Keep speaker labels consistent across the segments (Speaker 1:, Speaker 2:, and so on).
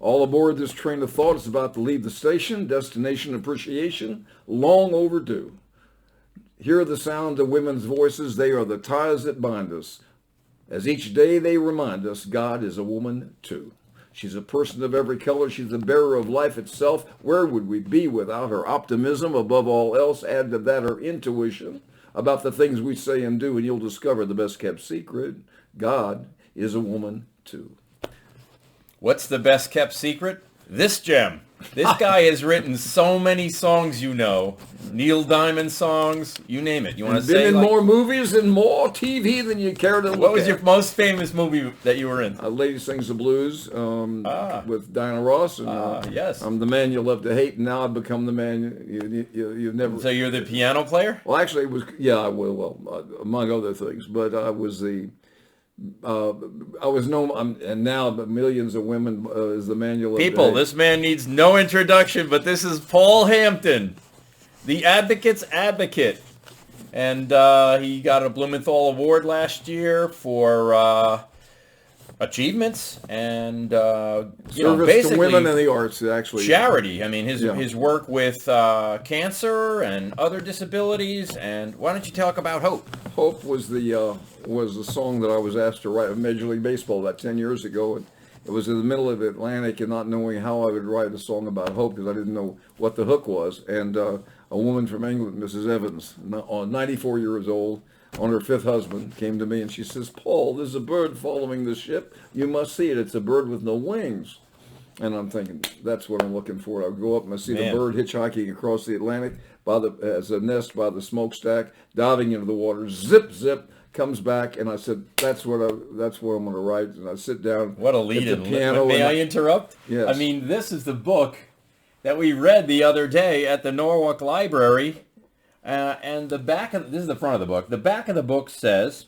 Speaker 1: All aboard this train of thought is about to leave the station. Destination appreciation, long overdue. Hear the sound of women's voices. They are the ties that bind us. As each day they remind us, God is a woman too. She's a person of every color. She's the bearer of life itself. Where would we be without her optimism? Above all else, add to that her intuition about the things we say and do, and you'll discover the best kept secret. God is a woman too.
Speaker 2: What's the best kept secret? This gem. This guy has written so many songs, you know. Neil Diamond songs, you name it. You want to say
Speaker 1: been in more movies and more TV than you care to look at.
Speaker 2: What was your most famous movie that you were in?
Speaker 1: Lady Sings the Blues with Diana Ross. And,
Speaker 2: yes.
Speaker 1: I'm the man you love to hate, and now I've become the man you've never...
Speaker 2: So you're the piano player?
Speaker 1: Well, actually, it was... Yeah, I will. Well, among other things. But I was the... I was known, and now but millions of women is the man you love to hate.
Speaker 2: People, this man needs no introduction, but this is Paull Hampton, the advocate's advocate. And he got a Blumenthal Award last year for achievements and
Speaker 1: service to women in the arts, actually.
Speaker 2: Charity. I mean, his work with cancer and other disabilities. And why don't you talk about Hope?
Speaker 1: Hope was the song that I was asked to write of Major League Baseball about 10 years ago. And it was in the middle of the Atlantic and not knowing how I would write a song about hope because I didn't know what the hook was. And a woman from England, Mrs. Evans, 94 years old, on her fifth husband, came to me and she says, Paul, there's a bird following the ship. You must see it. It's a bird with no wings. And I'm thinking, that's what I'm looking for. I go up and I see the bird hitchhiking across the Atlantic as a nest by the smokestack, diving into the water, zip, zip, comes back, and I said, that's what I'm going to write. And I sit down.
Speaker 2: What a lead-in.
Speaker 1: Piano.
Speaker 2: May I interrupt?
Speaker 1: Yes.
Speaker 2: I mean, this is the book that we read the other day at the Norwalk Library. And this is the front of the book. The back of the book says,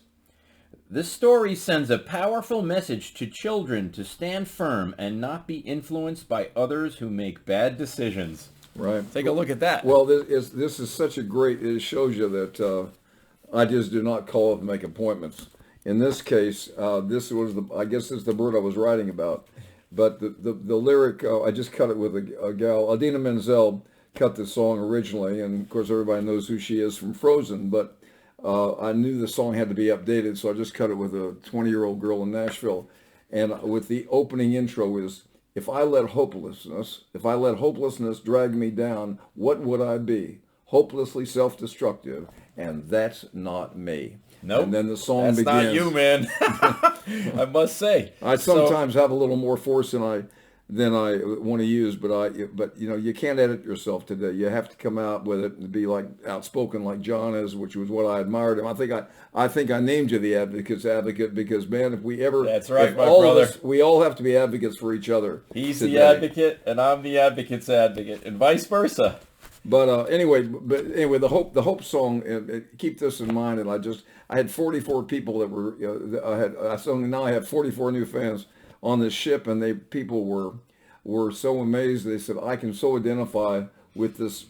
Speaker 2: this story sends a powerful message to children to stand firm and not be influenced by others who make bad decisions.
Speaker 1: Right.
Speaker 2: Take a look at that.
Speaker 1: Well, this is such a great, it shows you that I just do not call up and make appointments. In this case, this was I guess this is the bird I was writing about. But the lyric, I just cut it with a gal, Adina Menzel, cut the song originally, and of course everybody knows who she is from Frozen, but I knew the song had to be updated, so I just cut it with a 20-year-old girl in Nashville. And with the opening intro is, if I let hopelessness drag me down, what would I be? Hopelessly self-destructive, and that's not me.
Speaker 2: Nope.
Speaker 1: And then the song
Speaker 2: that's
Speaker 1: begins.
Speaker 2: That's not you, man. I must say.
Speaker 1: I sometimes have a little more force than I want to use, but you know, you can't edit yourself today. You have to come out with it and be like outspoken like John is, which was what I admired him. I think I named you the advocate's advocate because, man, if we ever...
Speaker 2: That's right, my brother.
Speaker 1: We all have to be advocates for each other.
Speaker 2: He's
Speaker 1: today.
Speaker 2: the advocate, and I'm the advocate's advocate, and vice versa.
Speaker 1: But anyway, the hope song. Keep this in mind. And I had 44 people that were. Now I have 44 new fans on this ship, and people were so amazed. They said, I can so identify with this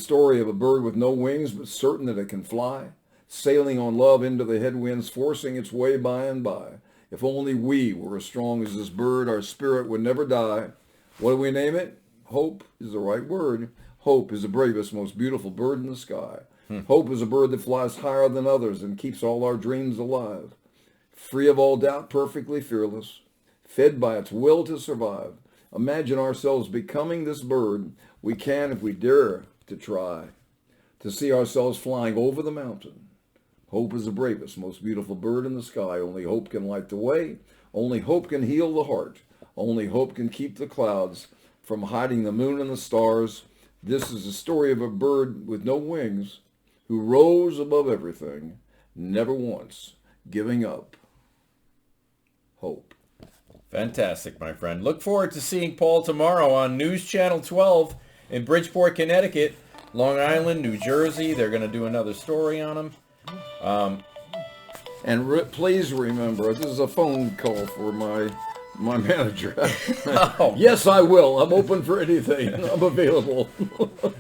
Speaker 1: story of a bird with no wings, but certain that it can fly, sailing on love into the headwinds, forcing its way by and by. If only we were as strong as this bird, our spirit would never die. What do we name it? Hope is the right word. Hope is the bravest, most beautiful bird in the sky. Hope is a bird that flies higher than others and keeps all our dreams alive. Free of all doubt, perfectly fearless, fed by its will to survive. Imagine ourselves becoming this bird. We can if we dare to try. To see ourselves flying over the mountain. Hope is the bravest, most beautiful bird in the sky. Only hope can light the way. Only hope can heal the heart. Only hope can keep the clouds from hiding the moon and the stars. This is the story of a bird with no wings who rose above everything, never once giving up hope.
Speaker 2: Fantastic, my friend. Look forward to seeing Paull tomorrow on News Channel 12 in Bridgeport, Connecticut, Long Island, New Jersey. They're going to do another story on him.
Speaker 1: Please remember, this is a phone call for my manager.
Speaker 2: Oh.
Speaker 1: Yes, I will. I'm open for anything. I'm available.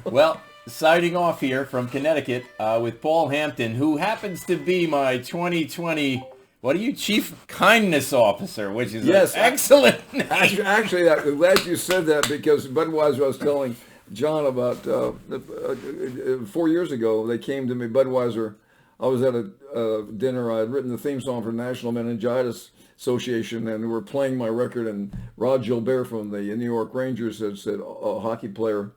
Speaker 2: Well, signing off here from Connecticut with Paull Hampton, who happens to be my 2020 What are you, Chief Kindness Officer, which is
Speaker 1: Yes,
Speaker 2: an excellent name.
Speaker 1: Actually, I'm glad you said that, because Budweiser, I was telling John about 4 years ago, they came to me, Budweiser. I was at a dinner. I had written the theme song for National Meningitis Association, and we were playing my record, and Rod Gilbert from the New York Rangers had said, a hockey player,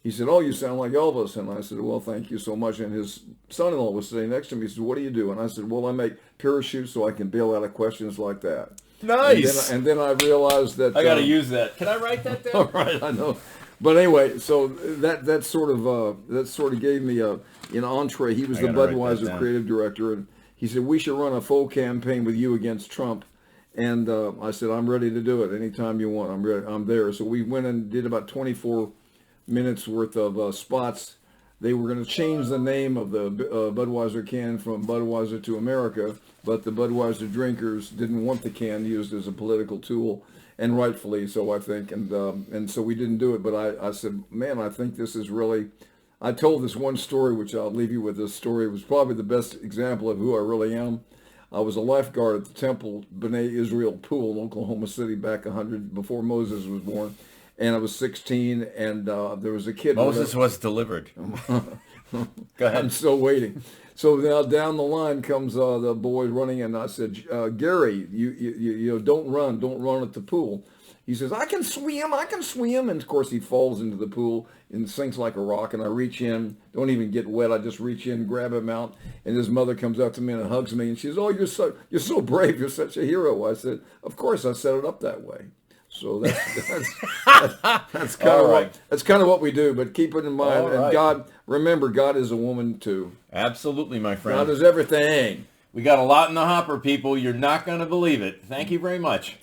Speaker 1: he said, "Oh, you sound like Elvis." And I said, "Well, thank you so much." And his son-in-law was sitting next to me. He said, "What do you do?" And I said, "Well, I make parachutes so I can bail out of questions like that."
Speaker 2: Nice.
Speaker 1: And then I realized that
Speaker 2: I got to use that. Can I write that down?
Speaker 1: all right, I know. But anyway, so that sort of gave me an entree. He was the
Speaker 2: gotta write that
Speaker 1: Budweiser
Speaker 2: down.
Speaker 1: creative director, and he said, "We should run a full campaign with you against Trump." And I said, "I'm ready to do it. Anytime you want, I'm ready. I'm there." So we went and did about 24 minutes worth of spots. They were going to change the name of the Budweiser can from Budweiser to America, but the Budweiser drinkers didn't want the can used as a political tool, and rightfully so, I think. And so we didn't do it. But I said, "Man, I think this is really." I told this one story, which I'll leave you with. This story. It was probably the best example of who I really am. I was a lifeguard at the Temple B'nai Israel Pool in Oklahoma City back 100 before Moses was born. And I was 16, and there was a kid.
Speaker 2: Moses was delivered. Go ahead.
Speaker 1: I'm still waiting. So now down the line comes the boy running, and I said, "Gary, you don't run at the pool." He says, I can swim. And of course he falls into the pool and sinks like a rock. And I reach in, don't even get wet. I just reach in, grab him out. And his mother comes up to me and hugs me. And she says, "Oh, you're so brave. You're such a hero." I said, "Of course, I set it up that way." So that's kind of what we do. But keep it in mind.
Speaker 2: All right.
Speaker 1: And God, remember, God is a woman too.
Speaker 2: Absolutely, my friend.
Speaker 1: God is everything.
Speaker 2: We got a lot in the hopper, people. You're not going to believe it. Thank you very much.